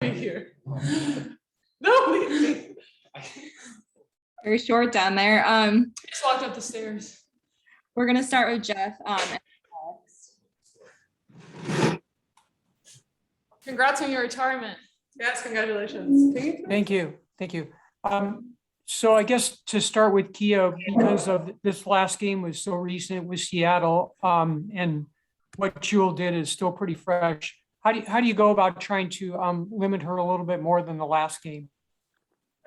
right here. No, leave me. Very short down there. Just walked up the stairs. We're gonna start with Jeff. And Alex. Congrats on your retirement. Yes, congratulations. Thank you. Thank you. So I guess to start with Kia, because of this last game was so recent with Seattle, and what Jewel did is still pretty fresh. How do you go about trying to limit her a little bit more than the last game?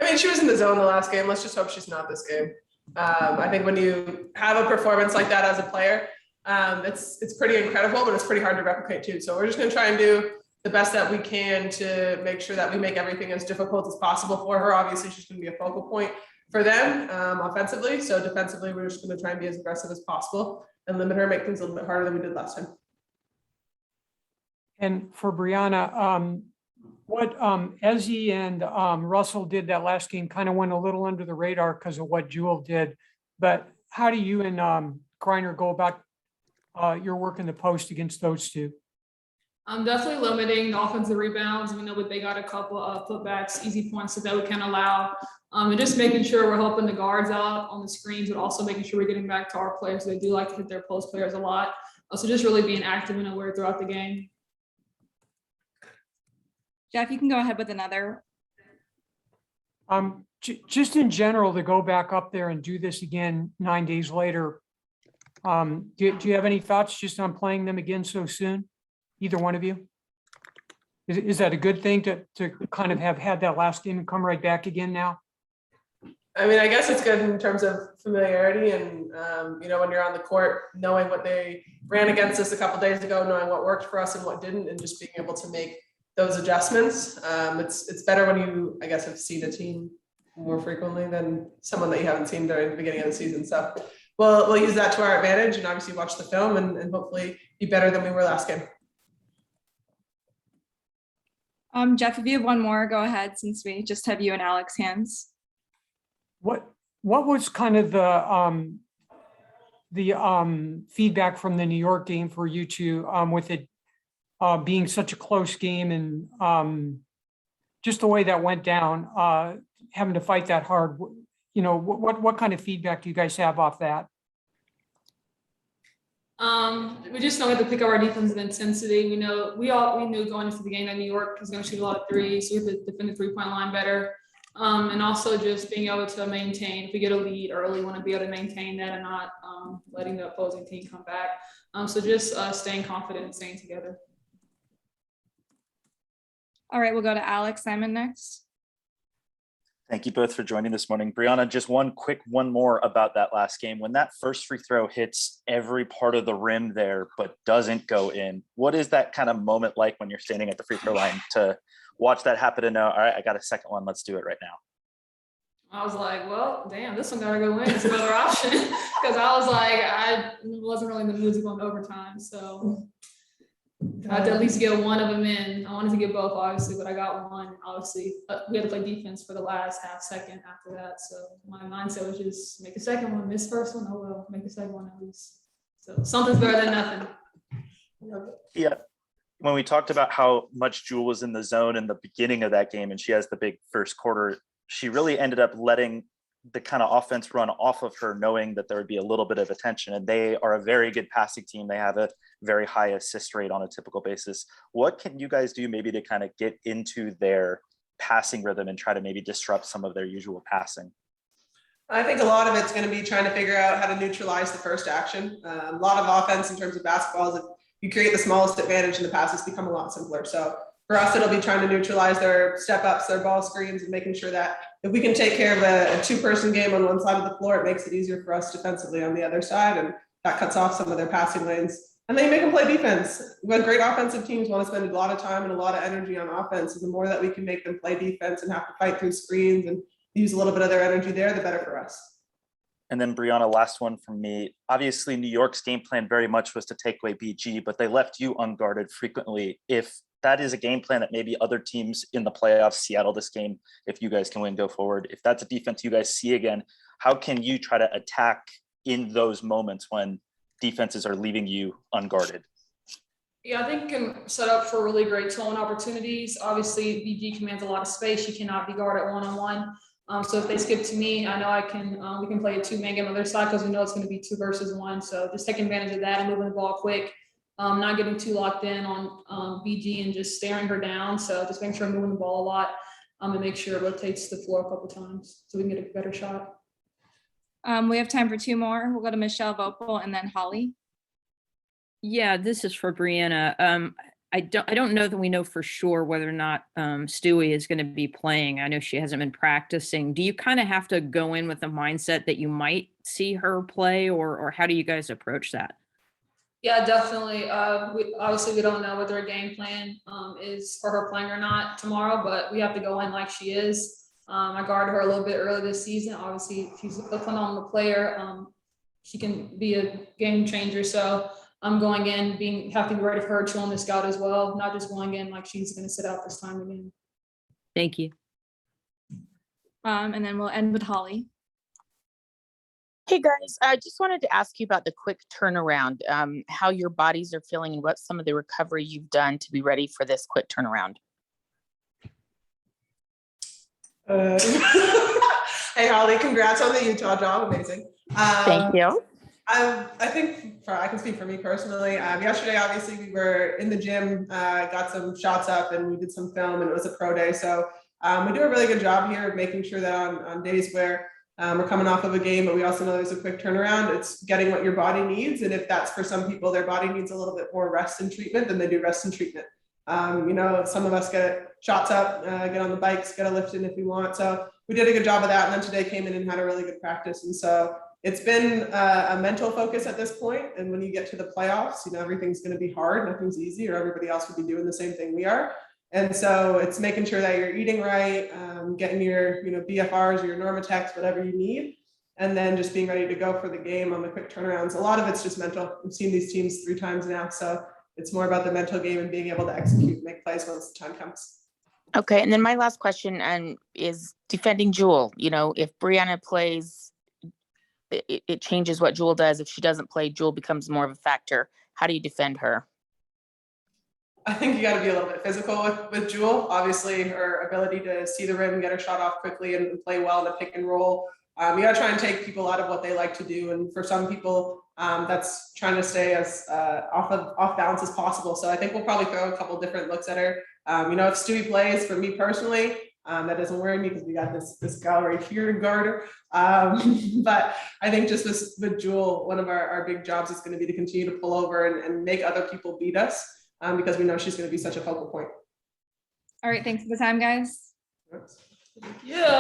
I mean, she was in the zone the last game. Let's just hope she's not this game. I think when you have a performance like that as a player, it's pretty incredible, but it's pretty hard to replicate too. So we're just going to try and do the best that we can to make sure that we make everything as difficult as possible for her. Obviously, she's going to be a focal point for them offensively. So defensively, we're just going to try and be as aggressive as possible and limit her, make things a little bit harder than we did last time. And for Brianna, what Ezzy and Russell did that last game kind of went a little under the radar because of what Jewel did. But how do you and Greiner go about your work in the post against those two? I'm definitely limiting the offensive rebounds. We know that they got a couple of putbacks, easy points that we can allow. And just making sure we're helping the guards out on the screens, but also making sure we're getting back to our players. They do like to hit their post players a lot. So just really being active and aware throughout the game. Jeff, you can go ahead with another. Just in general, to go back up there and do this again 9 days later, do you have any thoughts just on playing them again so soon? Either one of you? Is that a good thing to kind of have had that last game and come right back again now? I mean, I guess it's good in terms of familiarity and, you know, when you're on the court, knowing what they ran against us a couple days ago, knowing what worked for us and what didn't, and just being able to make those adjustments. It's better when you, I guess, have seen a team more frequently than someone that you haven't seen during the beginning of the season. So we'll use that to our advantage and obviously watch the film and hopefully be better than we were last game. Jeff, if you have one more, go ahead, since we just have you and Alex hands. What was kind of the feedback from the New York game for you two, with it being such a close game and just the way that went down, having to fight that hard? You know, what kind of feedback do you guys have off that? We just know we have to pick up our defensive intensity. We knew going into the game that New York is going to shoot a lot of threes, so we have to defend the 3-point line better. And also just being able to maintain, if we get a lead early, want to be able to maintain that and not letting the opposing team come back. So just staying confident and staying together. All right, we'll go to Alex Simon next. Thank you both for joining this morning. Brianna, just one more about that last game. When that first free throw hits every part of the rim there, but doesn't go in, what is that kind of moment like when you're standing at the free throw line to watch that happen and know, all right, I got a second one, let's do it right now? I was like, well, damn, this one gotta go in. It's another option. Because I was like, I wasn't really in the mood to go in overtime. So I had to at least get one of them in. I wanted to get both, obviously, but I got one, obviously. But we had to play defense for the last half second after that. So my mindset was just make a second one, miss first one, oh well, make a second one at least. So something's better than nothing. Yeah. When we talked about how much Jewel was in the zone in the beginning of that game and she has the big first quarter, she really ended up letting the kind of offense run off of her, knowing that there would be a little bit of attention. And they are a very good passing team. They have a very high assist rate on a typical basis. What can you guys do maybe to kind of get into their passing rhythm and try to maybe disrupt some of their usual passing? I think a lot of it's going to be trying to figure out how to neutralize the first action. A lot of offense in terms of basketball is if you create the smallest advantage and the passes become a lot simpler. So for us, it'll be trying to neutralize their step ups, their ball screens, and making sure that if we can take care of a two-person game on one side of the floor, it makes it easier for us defensively on the other side. And that cuts off some of their passing lanes. And then you make them play defense. When great offensive teams want to spend a lot of time and a lot of energy on offense, and the more that we can make them play defense and have to fight through screens and use a little bit of their energy there, the better for us. And then Brianna, last one from me. Obviously, New York's game plan very much was to take away BG, but they left you unguarded frequently. If that is a game plan that maybe other teams in the playoffs, Seattle this game, if you guys can win, go forward. If that's a defense you guys see again, how can you try to attack in those moments when defenses are leaving you unguarded? Yeah, I think can set up for really great tone opportunities. Obviously, BG commands a lot of space. She cannot be guarded one-on-one. So if they skip to me, I know I can. We can play a two-man game on their side because we know it's going to be 2 versus 1. So just taking advantage of that and moving the ball quick, not getting too locked in on BG and just staring her down. So just make sure I'm moving the ball a lot, and make sure it rotates the floor a couple times so we can get a better shot. We have time for 2 more. We'll go to Michelle Vopel and then Holly. Yeah, this is for Brianna. I don't know that we know for sure whether or not Stewie is going to be playing. I know she hasn't been practicing. Do you kind of have to go in with the mindset that you might see her play, or how do you guys approach that? Yeah, definitely. We don't know what their game plan is for her playing or not tomorrow, but we have to go in like she is. I guarded her a little bit early this season. Obviously, she's a phenomenal player. She can be a game changer. So I'm going in, have to be ready for her to on the scout as well, not just going in like she's going to sit out this time again. Thank you. And then we'll end with Holly. Hey guys, I just wanted to ask you about the quick turnaround, how your bodies are feeling and what some of the recovery you've done to be ready for this quick turnaround. Hey Holly, congrats on the Utah job, amazing. Thank you. I think I can speak for me personally. Yesterday, obviously, we were in the gym, got some shots up, and we did some film, and it was a pro day. So we do a really good job here of making sure that on days where we're coming off of a game, but we also know there's a quick turnaround, it's getting what your body needs. And if that's for some people, their body needs a little bit more rest and treatment, then they do rest and treatment. Some of us get shots up, get on the bikes, get a lift in if we want. So we did a good job of that. And then today came in and had a really good practice. And so it's been a mental focus at this point. And when you get to the playoffs, everything's going to be hard. Nothing's easy, or everybody else would be doing the same thing we are. And so it's making sure that you're eating right, getting your, BFRs or your Normatex, whatever you need, and then just being ready to go for the game on the quick turnarounds. A lot of it's just mental. We've seen these teams 3 times now. So it's more about the mental game and being able to execute, make plays once the time comes. Okay, and then my last question is defending Jewel. If Brianna plays, it changes what Jewel does. If she doesn't play, Jewel becomes more of a factor. How do you defend her? I think you got to be a little bit physical with Jewel. Obviously, her ability to see the rim, get her shot off quickly, and play well in the pick and roll. You got to try and take people out of what they like to do. And for some people, that's trying to stay as off balance as possible. So I think we'll probably throw a couple different looks at her. If Stewie plays, for me personally, that doesn't worry me because we got this gal right here to guard her. But I think just with Jewel, one of our big jobs is going to be to continue to pull over and make other people beat us, because we know she's going to be such a focal point. All right, thanks for the time, guys. Yeah.